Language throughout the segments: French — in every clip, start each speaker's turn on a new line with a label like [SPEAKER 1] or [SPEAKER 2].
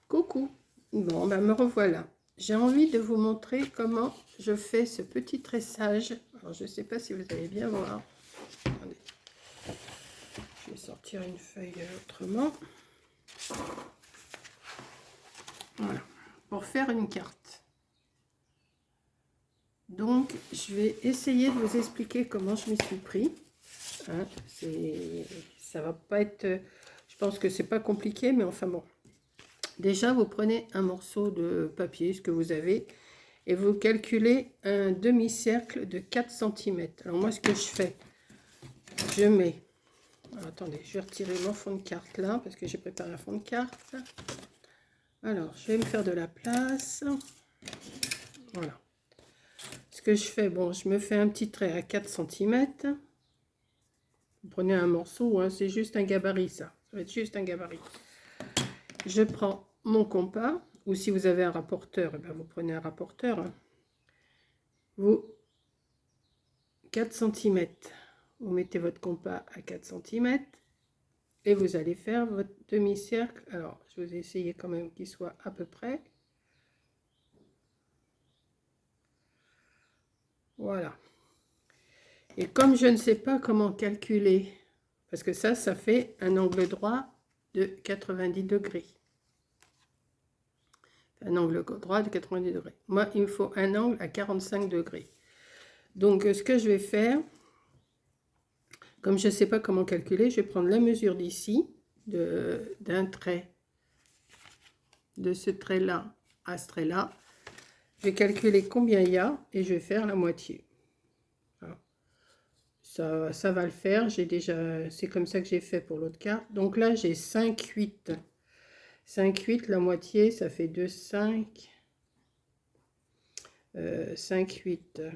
[SPEAKER 1] Coucou. Bon, ben me revoilà. J'ai envie de vous montrer comment je fais ce petit tressage. Alors, je ne sais pas si vous allez bien voir. Attendez. Je vais sortir une feuille autrement. Voilà. Pour faire une carte. Donc, je vais essayer de vous expliquer comment je m'y suis pris. Hein, ça va pas être... Je pense que c'est pas compliqué, mais enfin bon. Déjà, vous prenez un morceau de papier, ce que vous avez, et vous calculez un demi-cercle de 4 cm. Alors moi, ce que je fais, je mets... Alors, attendez, je vais retirer mon fond de carte là, parce que j'ai préparé un fond de carte. Alors, je vais me faire de la place. Voilà. Ce que je fais, bon, je me fais un petit trait à 4 cm. Vous prenez un morceau, hein, c'est juste un gabarit ça. Ça va être juste un gabarit. Je prends mon compas, ou si vous avez un rapporteur, eh bien vous prenez un rapporteur. Hein. Vous, 4 cm, vous mettez votre compas à 4 cm et vous allez faire votre demi-cercle. Alors, je vais essayer quand même qu'il soit à peu près. Voilà. Et comme je ne sais pas comment calculer, parce que ça fait un angle droit de 90 degrés. Un angle droit de 90 degrés. Moi, il me faut un angle à 45 degrés. Donc, ce que je vais faire, comme je ne sais pas comment calculer, je vais prendre la mesure d'ici, d'un trait, de ce trait-là à ce trait-là. Je vais calculer combien il y a et je vais faire la moitié. Voilà. Ça va le faire. J'ai déjà, c'est comme ça que j'ai fait pour l'autre carte. Donc là, j'ai 5,8. 5,8, la moitié, ça fait 2, 5. 5,8.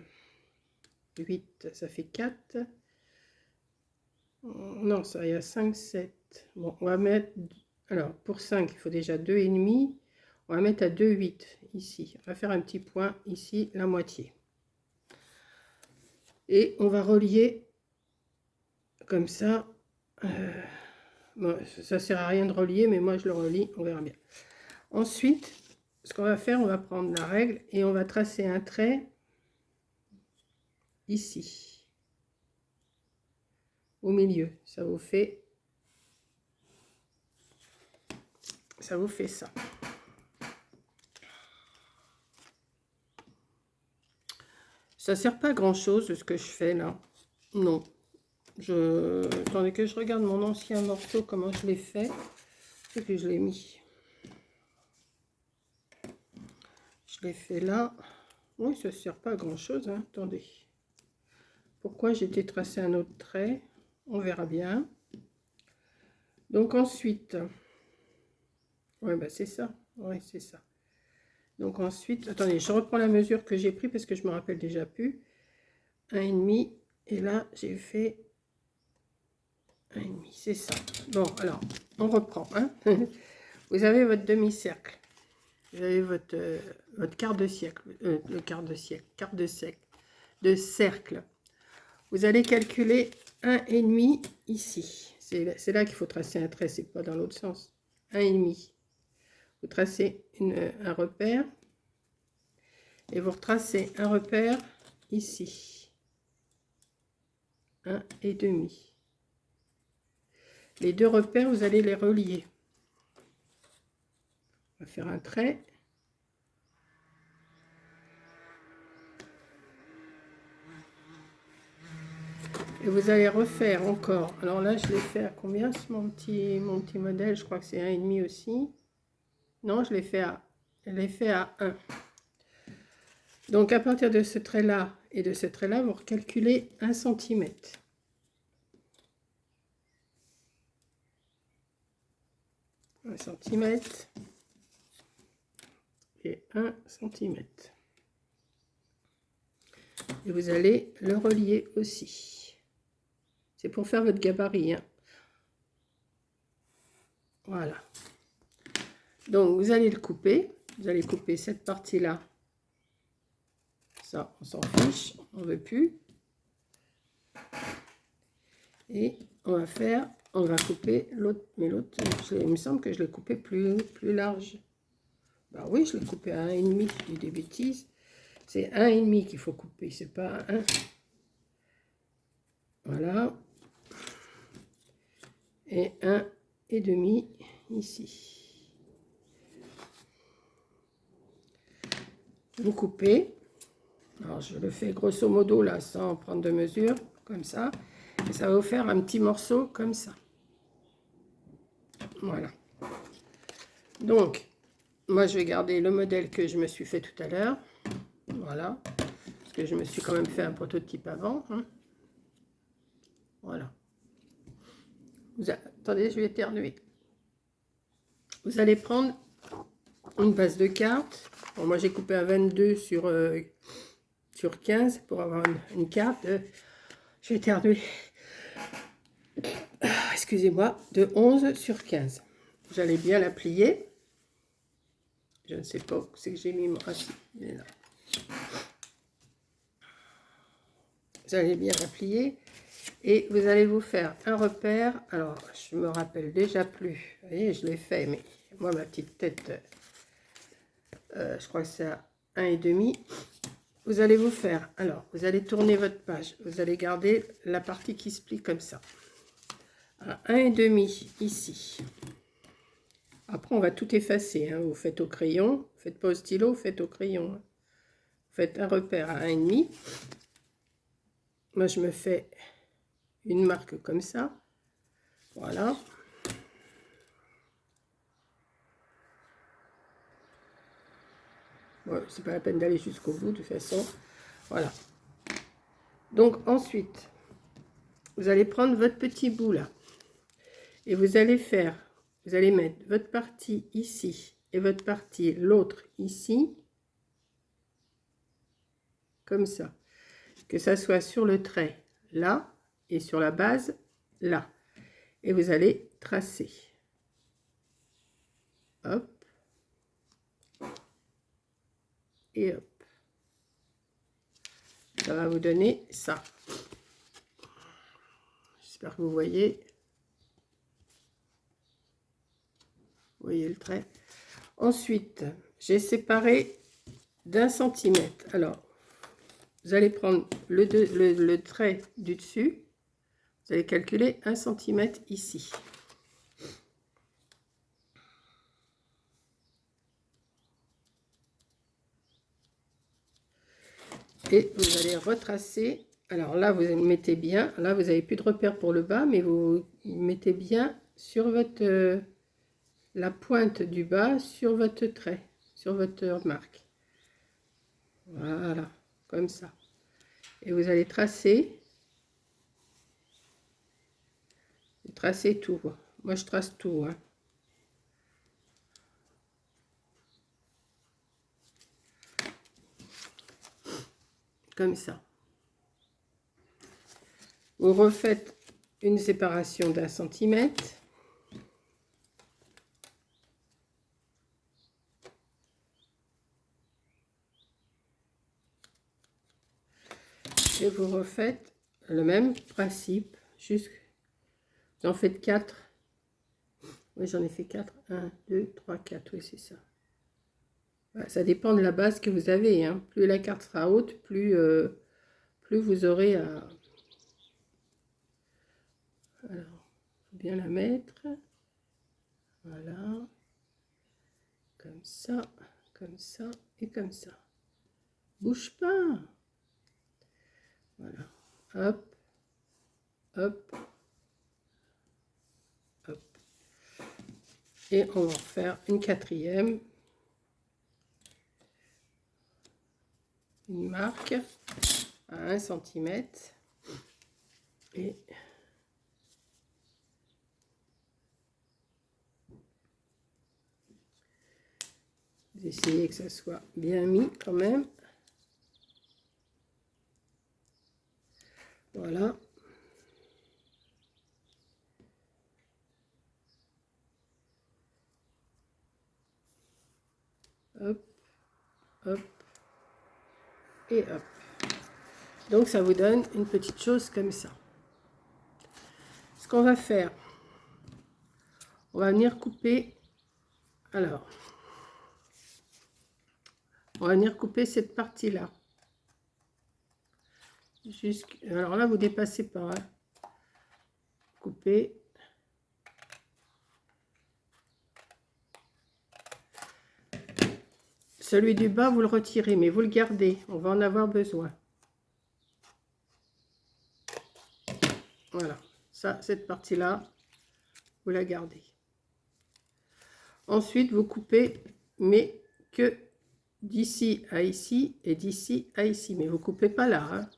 [SPEAKER 1] 8, ça fait 4. Non, ça, il y a 5, 7. Bon, on va mettre... Alors, pour 5, il faut déjà 2,5. On va mettre à 2,8 ici. On va faire un petit point ici, la moitié. Et on va relier comme ça. Bon, ça sert à rien de relier, mais moi je le relie, on verra bien. Ensuite, ce qu'on va faire, on va prendre la règle et on va tracer un trait ici. Au milieu. Ça vous fait ça. Ça sert pas à grand chose ce que je fais là. Non. Attendez que je regarde mon ancien morceau, comment je l'ai fait. Et puis je l'ai mis. Je l'ai fait là. Oui, ça sert pas à grand chose. Hein. Attendez. Pourquoi j'ai été tracé un autre trait? On verra bien. Donc ensuite. Ouais, bah c'est ça. Oui, c'est ça. Donc ensuite, attendez, je reprends la mesure que j'ai pris parce que je me rappelle déjà plus. 1,5. Et là, j'ai fait 1,5. C'est ça. Bon, alors, on reprend. Hein. Vous avez votre demi-cercle. Vous avez votre quart de siècle. Le quart de siècle. Quart de cercle. Vous allez calculer 1,5 ici. C'est là qu'il faut tracer un trait, c'est pas dans l'autre sens. 1,5. Vous tracez un repère et vous retracez un repère ici. 1,5. Les deux repères, vous allez les relier. On va faire un trait. Et vous allez refaire encore. Alors là, je l'ai fait à combien, mon petit modèle? Je crois que c'est 1,5 aussi. Non, je l'ai fait à 1. Donc, à partir de ce trait-là et de ce trait-là, vous recalculez 1 cm. Un centimètre et 1 cm. Et vous allez le relier aussi. C'est pour faire votre gabarit. Hein. Voilà. Donc, vous allez le couper. Vous allez couper cette partie-là. Ça, on s'en fiche. On ne veut plus. Et on va couper l'autre. Mais l'autre, il me semble que je l'ai coupé plus large. Bah oui, je l'ai coupé à 1,5, je dis des bêtises. C'est 1,5 qu'il faut couper, c'est pas 1. Voilà. Et 1,5 ici. Vous coupez. Alors, je le fais grosso modo là, sans prendre de mesure, comme ça. Et ça va vous faire un petit morceau comme ça. Voilà. Donc, moi, je vais garder le modèle que je me suis fait tout à l'heure. Voilà. Parce que je me suis quand même fait un prototype avant. Hein. Voilà. Attendez, je vais éternuer. Vous allez prendre une base de cartes. Bon, moi, j'ai coupé un 22 sur 15 pour avoir une carte. Je vais éternuer. Excusez-moi, de 11 sur 15. Vous allez bien la plier. Je ne sais pas où c'est que j'ai mis mon... Ah, si, il est là. Vous allez bien la plier. Et vous allez vous faire un repère. Alors, je me rappelle déjà plus. Vous voyez, je l'ai fait, mais moi, ma petite tête, je crois que c'est à 1,5. Vous allez vous faire... Alors, vous allez tourner votre page. Vous allez garder la partie qui se plie comme ça. À 1,5 ici. Après, on va tout effacer. Hein. Vous faites au crayon. Vous faites pas au stylo, vous faites au crayon. Hein. Vous faites un repère à 1,5. Moi, je me fais une marque comme ça. Voilà. Bon, c'est pas la peine d'aller jusqu'au bout, de toute façon. Voilà. Donc, ensuite, vous allez prendre votre petit bout là. Et vous allez faire, vous allez mettre votre partie ici et votre partie, l'autre ici. Comme ça. Que ça soit sur le trait là et sur la base là. Et vous allez tracer. Hop. Et hop. Ça va vous donner ça. J'espère que vous voyez. Vous voyez le trait. Ensuite, j'ai séparé d'1 centimètre. Alors, vous allez prendre le trait du dessus. Vous allez calculer 1 centimètre ici. Et vous allez retracer. Alors là, vous mettez bien. Là, vous n'avez plus de repère pour le bas, mais vous mettez bien sur votre... la pointe du bas sur votre trait, sur votre marque. Voilà, comme ça. Et vous allez tracer. Tracer tout. Moi, je trace tout. Hein. Comme ça. Vous refaites une séparation d'1 centimètre. Et vous refaites le même principe. Vous en faites 4. Oui, j'en ai fait 4. 1, 2, 3, 4. Oui, c'est ça. Voilà, ça dépend de la base que vous avez. Hein. Plus la carte sera haute, plus vous aurez à... Alors, il faut bien la mettre. Voilà. Comme ça et comme ça. Bouge pas. Voilà. Hop. Hop. Hop. Et on va en faire une quatrième. Une marque à 1 centimètre. Et vous essayez que ça soit bien mis quand même. Voilà. Hop, hop et hop. Donc ça vous donne une petite chose comme ça. Ce qu'on va faire, on va venir couper. Alors, On va venir couper cette partie-là. Alors là, vous dépassez pas. Hein. Coupez. Celui du bas, vous le retirez, mais vous le gardez. On va en avoir besoin. Voilà. Ça, cette partie-là, vous la gardez. Ensuite, vous coupez, mais que d'ici à ici et d'ici à ici. Mais vous ne coupez pas là. Hein.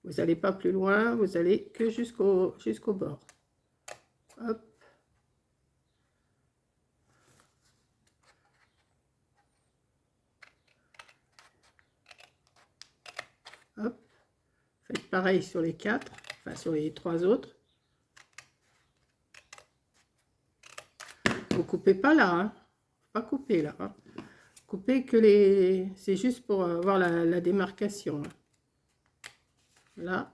[SPEAKER 1] Vous n'allez pas plus loin, vous allez que jusqu'au bord. Hop. Hop. Faites pareil sur les 4, enfin sur les 3 autres. Vous coupez pas là, hein. Pas couper là. Hein. Coupez que les... C'est juste pour avoir la démarcation. Hein. Là.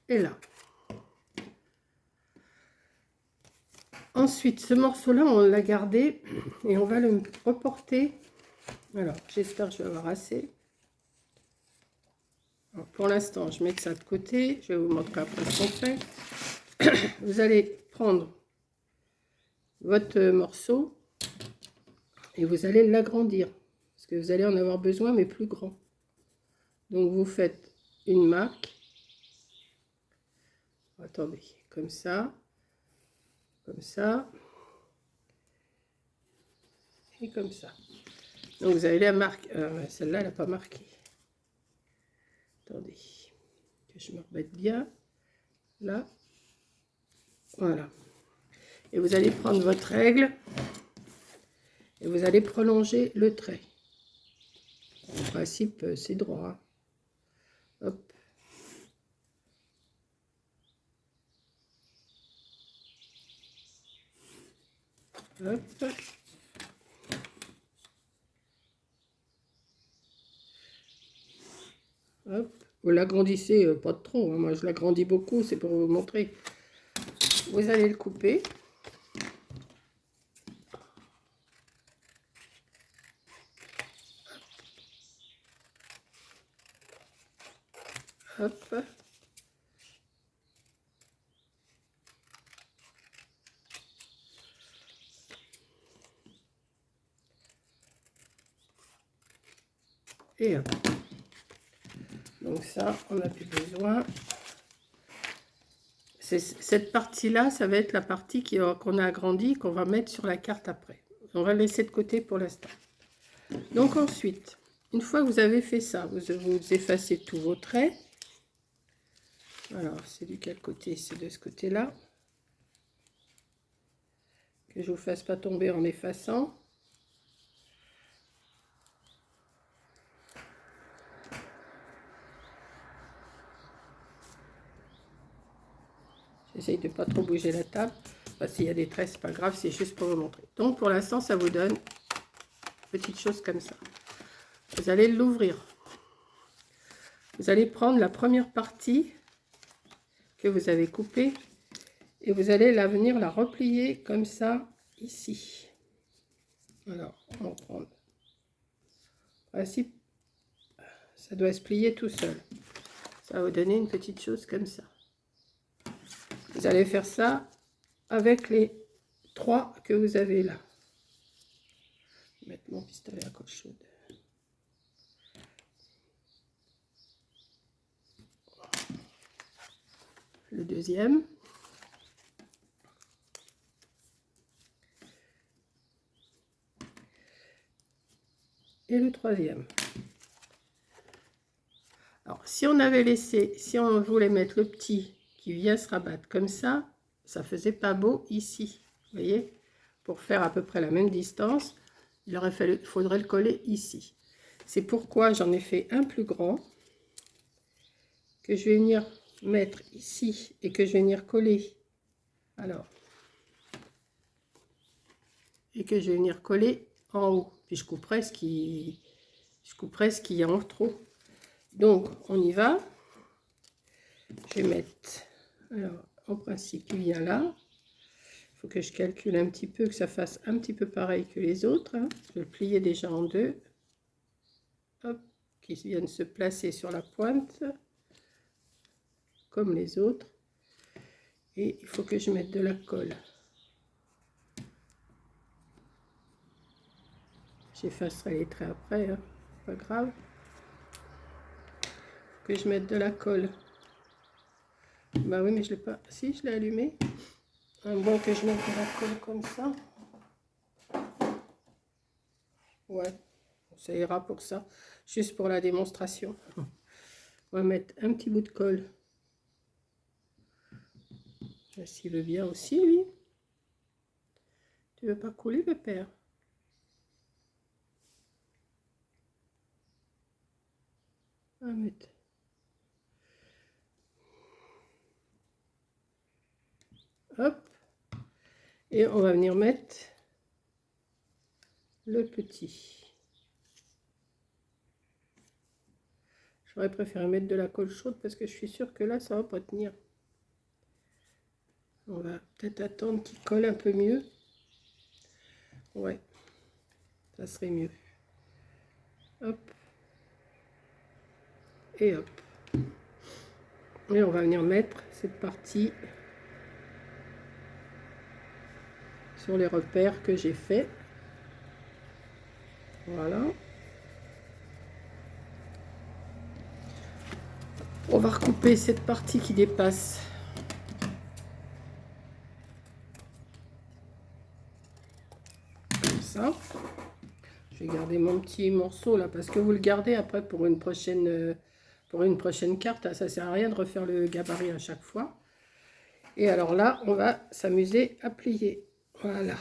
[SPEAKER 1] Et là. Ensuite, ce morceau-là, on l'a gardé et on va le reporter. Alors, j'espère que je vais avoir assez. Alors, pour l'instant, je mets ça de côté. Je vais vous montrer après ce qu'on fait. Vous allez prendre votre morceau et vous allez l'agrandir. Parce que vous allez en avoir besoin, mais plus grand. Donc, vous faites une marque. Attendez, comme ça. Comme ça. Et comme ça. Donc, vous avez la marque. Celle-là, elle n'a pas marqué. Attendez, que je me remette bien. Là. Voilà. Et vous allez prendre votre règle. Et vous allez prolonger le trait. En principe, c'est droit. Hein. Hop. Hop. Hop. Vous l'agrandissez pas de trop. Hein. Moi, je l'agrandis beaucoup. C'est pour vous montrer. Vous allez le couper. Hop. Et hop. Donc ça, on n'a plus besoin. Cette partie-là, ça va être la partie qu'on a agrandie, qu'on va mettre sur la carte après. On va laisser de côté pour l'instant. Donc ensuite, une fois que vous avez fait ça, vous effacez tous vos traits. Alors, c'est du quel côté? C'est de ce côté-là. Que je ne vous fasse pas tomber en effaçant. J'essaye de ne pas trop bouger la table. Enfin, s'il y a des traits, c'est pas grave, c'est juste pour vous montrer. Donc, pour l'instant, ça vous donne une petite chose comme ça. Vous allez l'ouvrir. Vous allez prendre la première partie que vous avez coupée et vous allez venir la replier comme ça, ici. Alors, on va prendre. En principe, ça doit se plier tout seul. Ça va vous donner une petite chose comme ça. Vous allez faire ça avec les 3 que vous avez là. Je vais mettre mon pistolet à colle chaude. Le deuxième. Et le troisième. Alors, si on avait laissé, si on voulait mettre le petit qui vient se rabattre comme ça faisait pas beau ici. Vous voyez, pour faire à peu près la même distance, il faudrait le coller ici. C'est pourquoi j'en ai fait un plus grand que je vais venir mettre ici et que je vais venir coller. Alors, et que je vais venir coller en haut. Puis je couperai ce qui y a en trop. Donc, on y va. Je vais mettre, alors, en principe, il vient là. Il faut que je calcule un petit peu, que ça fasse un petit peu pareil que les autres. Hein. Je vais le plier déjà en deux. Hop, qui viennent se placer sur la pointe, comme les autres. Et il faut que je mette de la colle. J'effacerai les traits après, hein. Pas grave. Que je mette de la colle. Bah oui, mais je l'ai pas. Si, je l'ai allumé. Bon, que je mette de la colle comme ça. Ouais, ça ira pour ça. Juste pour la démonstration. On va mettre un petit bout de colle. S'il veut bien aussi, lui. Tu veux pas couler, pépère? On va mettre. Hop. Et on va venir mettre le petit. J'aurais préféré mettre de la colle chaude parce que je suis sûre que là, ça va pas tenir. On va peut-être attendre qu'il colle un peu mieux. Ouais, ça serait mieux. Hop. Et hop. Et on va venir mettre cette partie sur les repères que j'ai fait. Voilà. On va recouper cette partie qui dépasse. Comme ça. Je vais garder mon petit morceau là parce que vous le gardez après pour une prochaine carte. Ça sert à rien de refaire le gabarit à chaque fois. Et alors là, on va s'amuser à plier. Voilà.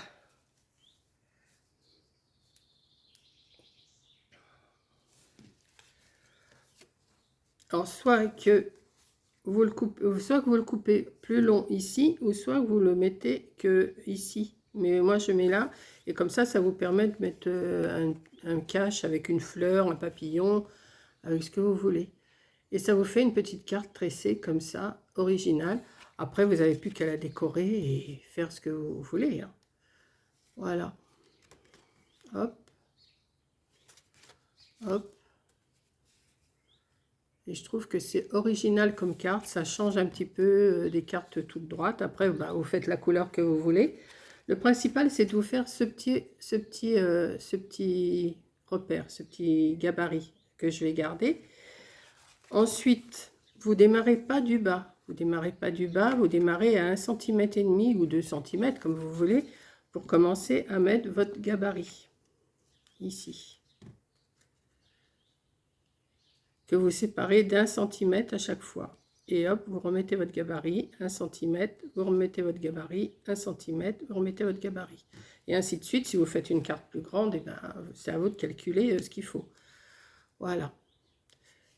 [SPEAKER 1] Alors, soit que vous le coupez plus long ici, ou soit que vous le mettez que ici. Mais moi, je mets là. Et comme ça vous permet de mettre un cache avec une fleur, un papillon, avec ce que vous voulez. Et ça vous fait une petite carte tressée comme ça, originale. Après, vous n'avez plus qu'à la décorer et faire ce que vous voulez. Hein. Voilà. Hop. Hop. Et je trouve que c'est original comme carte. Ça change un petit peu des cartes toutes droites. Après, bah, vous faites la couleur que vous voulez. Le principal, c'est de vous faire ce petit repère, ce petit gabarit que je vais garder. Ensuite, vous démarrez pas du bas. Vous démarrez pas du bas, vous démarrez à 1,5 cm ou 2 cm, comme vous voulez, pour commencer à mettre votre gabarit. Ici. Que vous séparez d'1 centimètre à chaque fois. Et hop, vous remettez votre gabarit, 1 cm, vous remettez votre gabarit, 1 cm, vous remettez votre gabarit. Et ainsi de suite, si vous faites une carte plus grande, eh ben, c'est à vous de calculer ce qu'il faut. Voilà.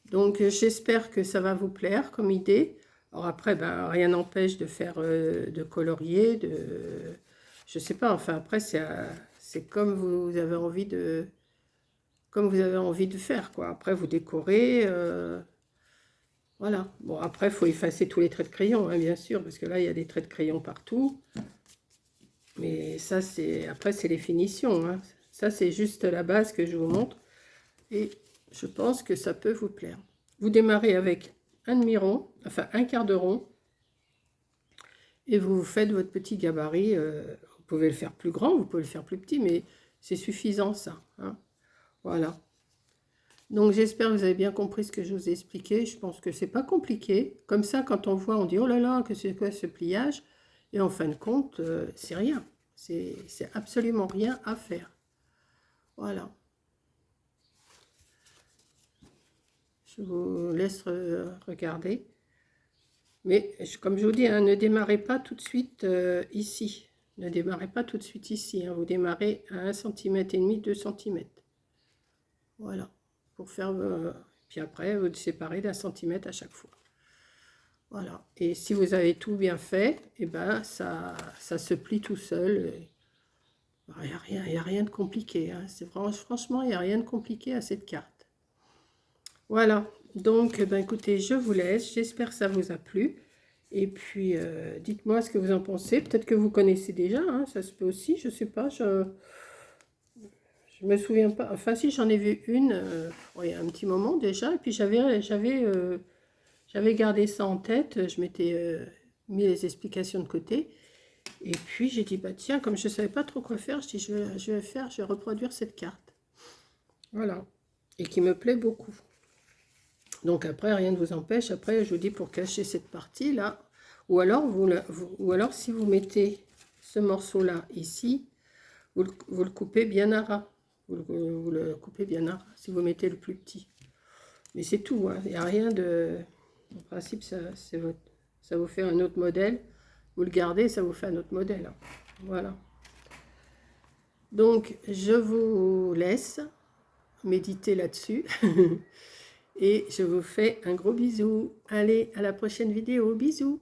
[SPEAKER 1] Donc, j'espère que ça va vous plaire comme idée. Alors après, ben, rien n'empêche de faire, de colorier, je sais pas, enfin après, c'est comme vous avez envie de... Comme vous avez envie de faire, quoi. Après, vous décorez... Voilà. Bon, après, il faut effacer tous les traits de crayon, hein, bien sûr, parce que là, il y a des traits de crayon partout. Mais ça, c'est... Après, c'est les finitions. Hein. Ça, c'est juste la base que je vous montre. Et je pense que ça peut vous plaire. Vous démarrez avec un demi-rond, enfin un quart de rond. Et vous faites votre petit gabarit. Vous pouvez le faire plus grand, vous pouvez le faire plus petit, mais c'est suffisant, ça. Hein. Voilà. Donc j'espère que vous avez bien compris ce que je vous ai expliqué. Je pense que c'est pas compliqué. Comme ça, quand on voit, on dit « Oh là là, que c'est quoi ce pliage ?» Et en fin de compte, c'est rien. C'est absolument rien à faire. Voilà. Je vous laisse regarder. Mais comme je vous dis, hein, ne démarrez pas tout de suite ici. Ne démarrez pas tout de suite ici. Hein. Vous démarrez à 1,5 cm, 2 cm. Voilà. Pour faire... puis après, vous séparez d'1 centimètre à chaque fois. Voilà. Et si vous avez tout bien fait, et ben ça se plie tout seul. Il n'y a rien de compliqué. Hein. Franchement, il n'y a rien de compliqué à cette carte. Voilà. Donc, ben, écoutez, je vous laisse. J'espère que ça vous a plu. Et puis, dites-moi ce que vous en pensez. Peut-être que vous connaissez déjà, hein, ça se peut aussi, je sais pas. Je me souviens pas. Enfin, si, j'en ai vu une il y a un petit moment déjà. Et puis, j'avais gardé ça en tête. Je m'étais mis les explications de côté. Et puis, j'ai dit, bah tiens, comme je ne savais pas trop quoi faire, je dis, je vais reproduire cette carte. Voilà. Et qui me plaît beaucoup. Donc après, rien ne vous empêche. Après, je vous dis pour cacher cette partie-là. Ou alors, ou alors, si vous mettez ce morceau-là ici, vous le coupez bien à ras. Vous le coupez bien à ras si vous mettez le plus petit. Mais c'est tout. Hein. Il n'y a rien de... En principe, ça vous fait un autre modèle. Vous le gardez, ça vous fait un autre modèle. Hein. Voilà. Donc, je vous laisse méditer là-dessus. Et je vous fais un gros bisou. Allez, à la prochaine vidéo. Bisous.